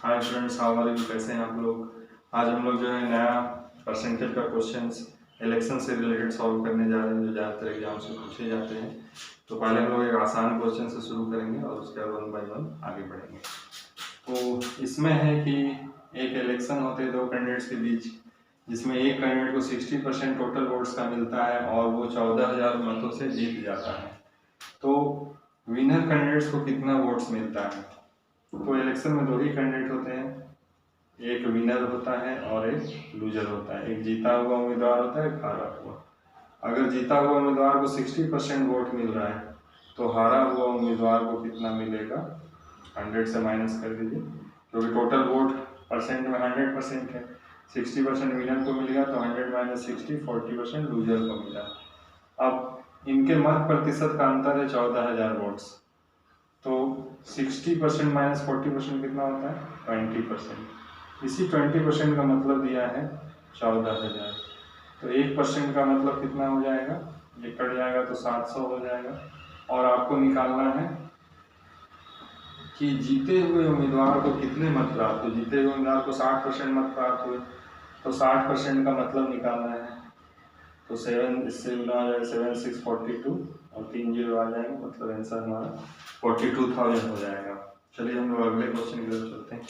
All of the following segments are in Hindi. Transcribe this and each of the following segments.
Hi friends, how are you? कैसे हैं आप लोग? आज हम लोग जो है नया परसेंटेज का क्वेश्चंस इलेक्शन से रिलेटेड सॉल्व करने जा रहे हैं, जो ज़्यादातर एग्जाम से पूछे जाते हैं। तो पहले हम लोग एक आसान क्वेश्चन से शुरू करेंगे और उसके बाद 1 बाय 1 आगे बढ़ेंगे। तो इसमें है कि एक इलेक्शन होते हैं दो कैंडिडेट्स के बीच, जिसमें एक कैंडिडेट को 60% टोटल वोट्स का मिलता है और वो 14,000 मतों से जीत जाता है। तो विनर कैंडिडेट्स को कितना वोट्स मिलता है? तो इलेक्शन में दो ही कैंडिडेट होते हैं, एक विनर होता है और एक लूजर होता है। एक जीता हुआ उम्मीदवार होता है, एक हारा हुआ। अगर जीता हुआ उम्मीदवार को 60% वोट मिल रहा है तो हारा हुआ उम्मीदवार को कितना मिलेगा? 100 से माइनस कर दीजिए, क्योंकि टोटल वोट परसेंट में 100% है। 60% विनर को मिलेगा तो 100 माइनस 60, 40% लूजर को मिला। अब इनके मत प्रतिशत का अंतर है 14,000 वोट्स। तो 60% माइनस 40% कितना होता है? 20%। इसी 20% का मतलब दिया है 14,000। तो 1% का मतलब कितना हो जाएगा? ये कट जाएगा तो 700 हो जाएगा। और आपको निकालना है कि जीते हुए उम्मीदवार को कितने मत प्राप्त हुए। जीते हुए उम्मीदवार को 60% मत प्राप्त हुए, तो 60% का मतलब निकालना है। तो 7 इससे गुना हो जाएगा, 7 6 42 और 3 जीरो आ जाएंगे, मतलब आंसर हमारा 42,000 हो जाएगा। चलिए हम लोग अगले क्वेश्चन की तरफ चलते हैं।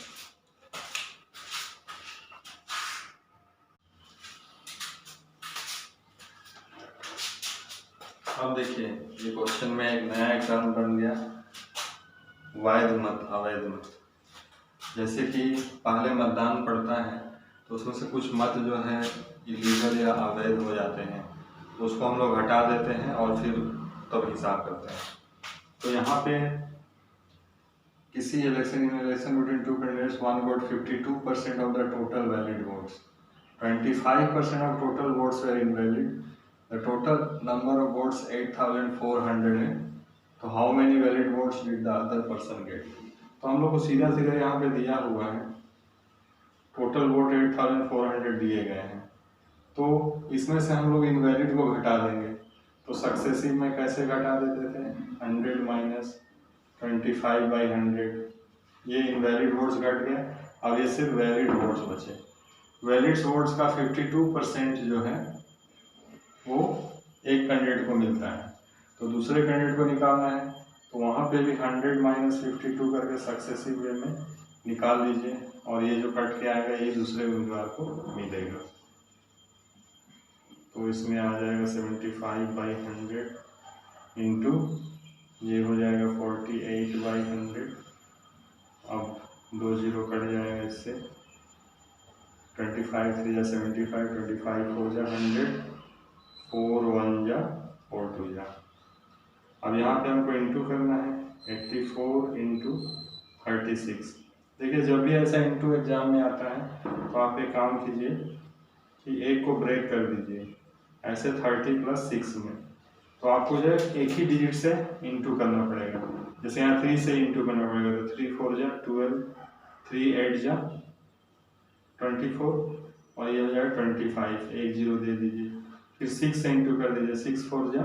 अब देखिए, ये क्वेश्चन में एक नया टर्म बन गया, वैध मत, अवैध मत। जैसे कि पहले मतदान पड़ता है तो उसमें से कुछ मत जो है इलीगल या अवैध हो जाते हैं, तो उसको हम लोग हटा देते हैं और फिर तब हिसाब करते हैं। तो यहाँ पे किसी election between two candidates, one vote 52% of the total valid votes, 25% of total votes were invalid. The total number of votes 8,400 है। तो how many valid votes did the other person get? तो हम लोग को सीधा सीधा यहाँ पे दिया हुआ है, टोटल वोट 8,400 दिए गए हैं। तो इसमें से हम लोग इनवैलिड को घटा देंगे। तो सक्सेसिव में कैसे घटा देते थे? 100 माइनस 25/100, ये इनवैलिड वोट्स घट गए। अब ये सिर्फ वैलिड वोट्स बचे। वैलिड वोट्स का 52% जो है वो एक कैंडिडेट को मिलता है, तो दूसरे कैंडिडेट को निकालना है। तो वहाँ पे भी 100 माइनस 52 करके सक्सेसिव वे में निकाल लीजिए, और ये जो कट के आएगा ये दूसरे उम्मीदवार को मिलेगा। तो इसमें आ जाएगा 75/100 इंटू ये हो जाएगा 48/100। अब 2 जीरो कट जाएगा इससे, 25 3 जा 75, 25 4 जा 100, 4 1 जा 4 2 जा। अब यहाँ पे हमको इंटू करना है, 84 इंटू 36। देखिए, जब भी ऐसा इंटू एग्जाम में आता है तो आप एक काम कीजिए कि एक को ब्रेक कर दीजिए, ऐसे 30 + 6 में। तो आपको जो है एक ही डिजिट से इंटू करना पड़ेगा। जैसे यहाँ 3 से इंटू करना पड़ेगा, तो 3 4 जा 12, 3 8 जा 24 और ये हो जाएगा 25, एक जीरो दे दीजिए। फिर 6 से इंटू कर दीजिए, 6 4 जा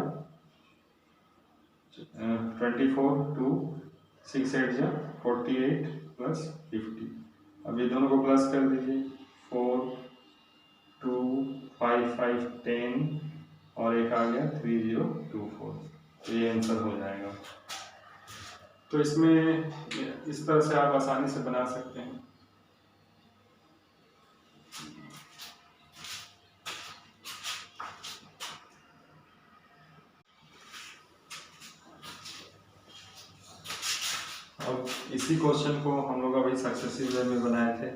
24, 2 6 8 जा 48 + 50। अब ये दोनों को प्लस कर दीजिए, 4 2 5 5 10 और एक आ गया 3024। तो ये आंसर हो जाएगा। तो इसमें इस तरह से आप आसानी से बना सकते हैं। अब इसी क्वेश्चन को हम लोग अभी सक्सेसिव वे में बनाए थे।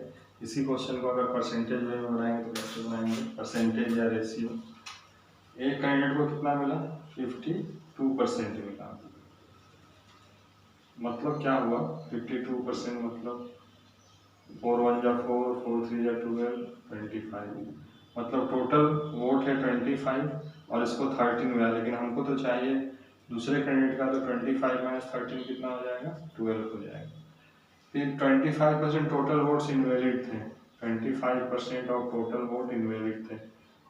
इसी क्वेश्चन को अगर परसेंटेज वे में बनाएंगे तो कैसे बनाएंगे? परसेंटेज या रेशियो। एक कैंडिडेट को कितना मिला? 52% मिला। मतलब क्या हुआ? 52% मतलब 4 1 जा 4, 4 3 जा 12, 25। मतलब टोटल वोट है 25 और इसको 13 मिला, लेकिन हमको तो चाहिए दूसरे कैंडिडेट का। तो 25 माइनस 13 कितना हो जाएगा? 12 हो जाएगा। फिर 25% टोटल वोट्स इनवैलिड थे, 25% ऑफ टोटल वोट इनवैलिड थे।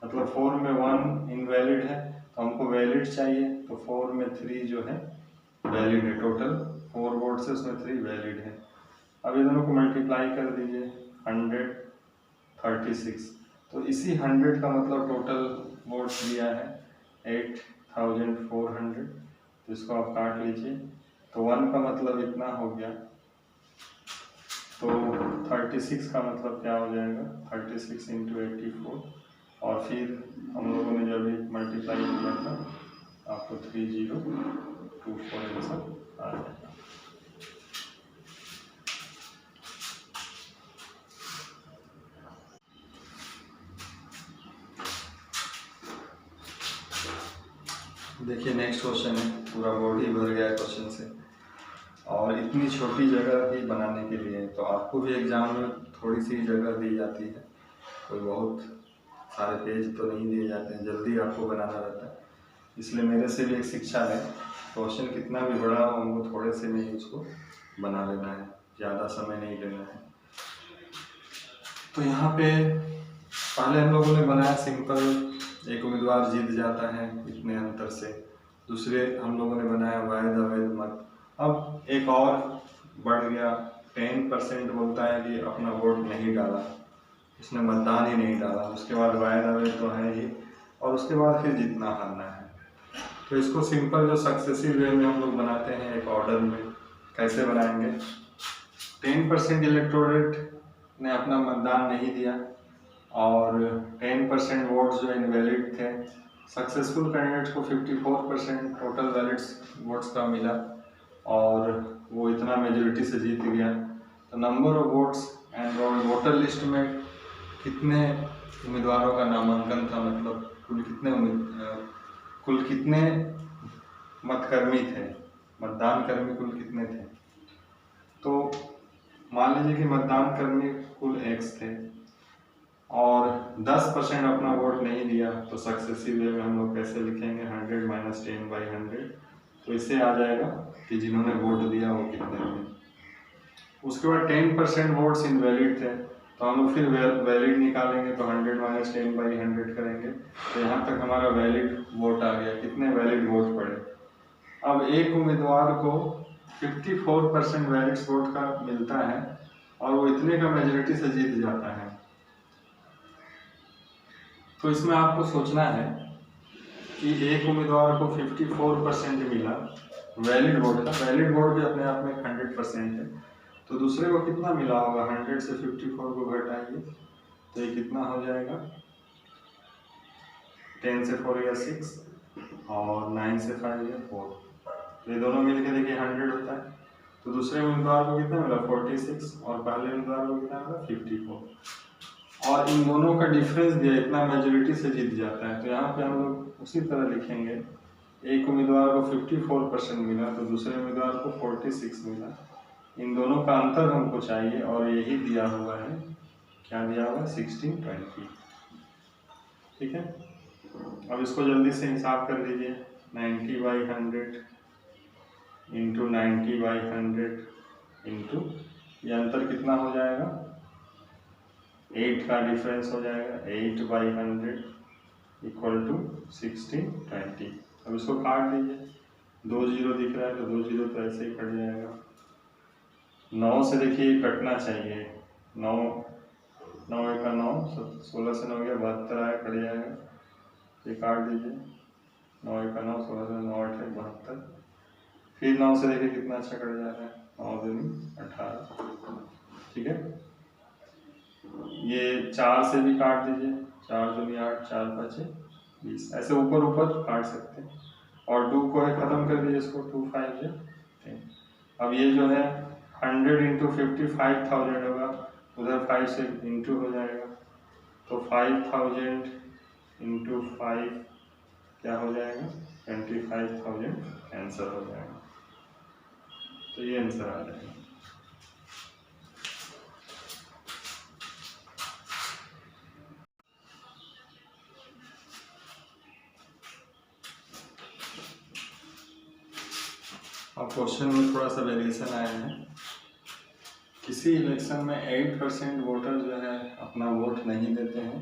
मतलब 4 में 1 इनवैलिड है, तो हमको वैलिड चाहिए। तो 4 में 3 जो है वैलिड है। टोटल 4 वोट्स है, उसमें 3 वैलिड है। अब ये दोनों को मल्टीप्लाई कर दीजिए, 136। तो इसी 100 का मतलब टोटल वोट्स दिया है 8400। तो इसको आप काट लीजिए, तो 1 का मतलब इतना हो गया, तो 36 का मतलब क्या हो जाएगा, 36 × 84, और फिर हम लोगों ने जब मल्टीप्लाई किया था आपको 3024 आंसर आ जाएगा। देखिए नेक्स्ट क्वेश्चन है, पूरा बोर्ड ही भर गया है क्वेश्चन से, और इतनी छोटी जगह ही बनाने के लिए तो आपको भी एग्जाम में थोड़ी सी जगह दी जाती है, कोई बहुत सारे पेज तो नहीं दिए जाते हैं, जल्दी आपको बनाना रहता है। इसलिए मेरे से भी एक शिक्षा है, क्वेश्चन कितना भी बड़ा हो हमको थोड़े से में ही उसको बना लेना है, ज़्यादा समय नहीं लेना है। तो यहाँ पे पहले हम लोगों ने बनाया सिंपल, एक उम्मीदवार जीत जाता है इतने अंतर से। दूसरे हम लोगों ने बनाया वैध अवैध मत। अब एक और बढ़ गया, 10% बोलता है कि अपना वोट नहीं डाला, इसने मतदान ही नहीं डाला। उसके बाद वैध अवैध तो है ही, और उसके बाद फिर जीतना हारना है। तो इसको सिंपल जो सक्सेसिव वे में हम लोग बनाते हैं एक ऑर्डर में, कैसे बनाएंगे। 10% इलेक्टोरेट ने अपना मतदान नहीं दिया, और 10% वोट्स जो इनवैलिड थे। सक्सेसफुल कैंडिडेट को 54% टोटल वैलिड वोट्स का मिला, और वो इतना मेजोरिटी से जीत गया। तो number of votes and voter list में कितने उम्मीदवारों का नामांकन था, मतलब कुल कितने मतकर्मी थे, मतदान कर्मी कुल कितने थे। तो मान लीजिए कि मतदान कर्मी कुल X थे, और 10% अपना वोट नहीं दिया, तो सक्सेसिव वे में हम लोग कैसे लिखेंगे, 100 - 10/100। तो इससे आ जाएगा कि जिन्होंने वोट दिया वो कितने थे। उसके बाद 10% वोट्स इनवैलिड थे, तो हम लोग फिर वैलिड निकालेंगे, तो 100 - 10/100 करेंगे। तो यहाँ तक हमारा वैलिड वोट आ गया, कितने वैलिड वोट पड़े। अब एक उम्मीदवार को 54% वैलिड वोट का मिलता है, और वो इतने का मेजोरिटी से जीत जाता है। तो इसमें आपको सोचना है कि एक उम्मीदवार को 54% मिला वैलिड वोट का, वैलिड वोट भी अपने आप में 100% है, तो दूसरे को कितना मिला होगा। 100 से 54 को घटाइए, तो ये कितना हो जाएगा, 10 से 4 या 6, और 9 से 5 या 4। तो ये दोनों मिलकर देखिए 100 होता है। तो दूसरे उम्मीदवार को कितना मिला, 46, और पहले उम्मीदवार को कितना मिला, 54। और इन दोनों का डिफरेंस दिया, इतना मेजोरिटी से जीत जाता है। तो यहाँ पे हम लोग उसी तरह लिखेंगे, एक उम्मीदवार को 54% मिला, तो दूसरे उम्मीदवार को 46 मिला। इन दोनों का अंतर हमको चाहिए, और यही दिया हुआ है, क्या दिया हुआ है, 1620। ठीक है। अब इसको जल्दी से हिसाब कर लीजिए, 90/100 इंटू 90/100 इंटू, ये अंतर कितना हो जाएगा, 8 का डिफरेंस हो जाएगा, 8/100 इक्वल टू 1620। अब इसको काट दीजिए, 2 0 दिख रहा है, तो 2 0 तो ऐसे ही कट जाएगा। 9 से देखिए कटना चाहिए, 9 9 1 का 9, 16 से 9 गया 72 आया, कट जाएगा। ये काट दीजिए, 9 1 का 9, 16 से 9 8 है 72। फिर 9 से देखिए कितना अच्छा कट जा रहा है, 9 दूनी 18। ठीक है। ये 4 से भी काट दीजिए, 4 दूनी 8, 4 5 20, ऐसे ऊपर ऊपर काट सकते हैं। और 2 को है खत्म कर दीजिए, इसको 2 5 10। अब ये जो है 100 × 55,000 होगा, उधर 5 से इंटू हो जाएगा, तो 5000 × 5 क्या हो जाएगा, 25,000 आंसर हो जाएगा। तो ये आंसर आ जाएगा। अब क्वेश्चन में थोड़ा सा वेरिएशन आया है। किसी इलेक्शन में 8% वोटर जो है अपना वोट नहीं देते हैं,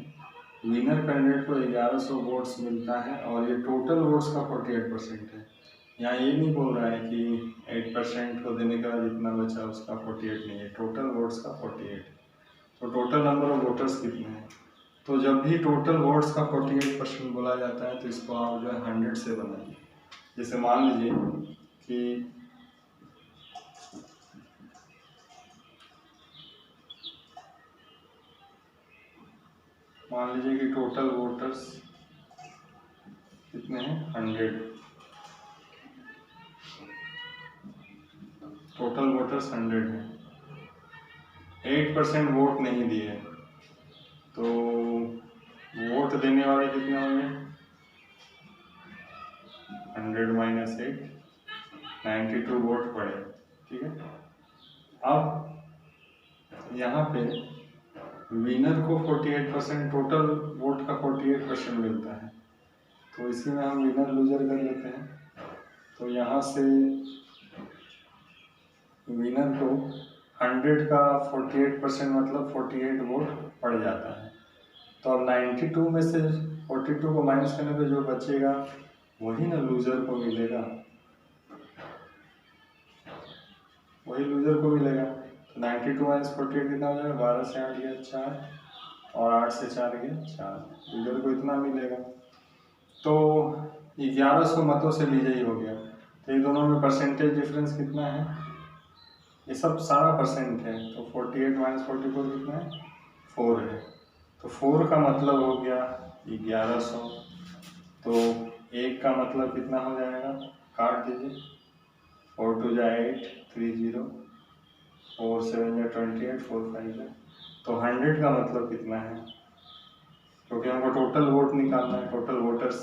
विनर कैंडिडेट को 1100 वोट्स मिलता है, और ये टोटल वोट्स का 48% है। यहाँ ये नहीं बोल रहा है कि 8% को देने का जितना बचा उसका 48 नहीं है, टोटल वोट्स का 48। तो टोटल नंबर ऑफ वोटर्स कितने हैं? तो जब भी टोटल वोट्स का 48% बोला जाता है तो इसको आप जो है 100 से बनाइए। जैसे मान लीजिए कि टोटल वोटर्स कितने हैं? 100। टोटल वोटर्स 100 हैं, 8% वोट नहीं दिए, तो वोट देने वाले कितने होंगे? 100 माइनस 8, 92 वोट पड़े। ठीक है, अब यहाँ पे विनर को 48%, टोटल वोट का 48% मिलता है, तो इसी में हम विनर लूजर कर लेते हैं। तो यहाँ से विनर को 100 का 48% मतलब 48 वोट पड़ जाता है। तो अब 92 में से 42 को माइनस करने पे जो बचेगा वही ना लूजर को मिलेगा, वही लूजर को मिलेगा। तो 92 माइनस 48 कितना हो जाएगा? 12 से 8 गया 4 और 8 से 4 गया 4, लूजर को इतना मिलेगा। तो 1100 मतों से विजयी हो गया। तो ये दोनों में परसेंटेज डिफरेंस कितना है? ये सब सारा परसेंट है, तो 48 माइनस 44 कितना है? 4 है। तो 4 का मतलब हो गया 1100। तो 1 का मतलब कितना हो जाएगा? काट दीजिए, 4 2 जा 8, 3 0, 4 7 जा 28, 4 5 जा। तो 100 का मतलब कितना है? क्योंकि हमको टोटल वोट निकालना है, टोटल वोटर्स,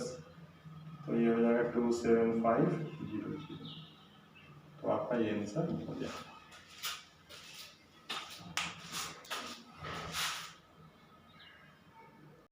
तो ये हो जाएगा 27500। तो आपका ये आंसर हो जाएगा।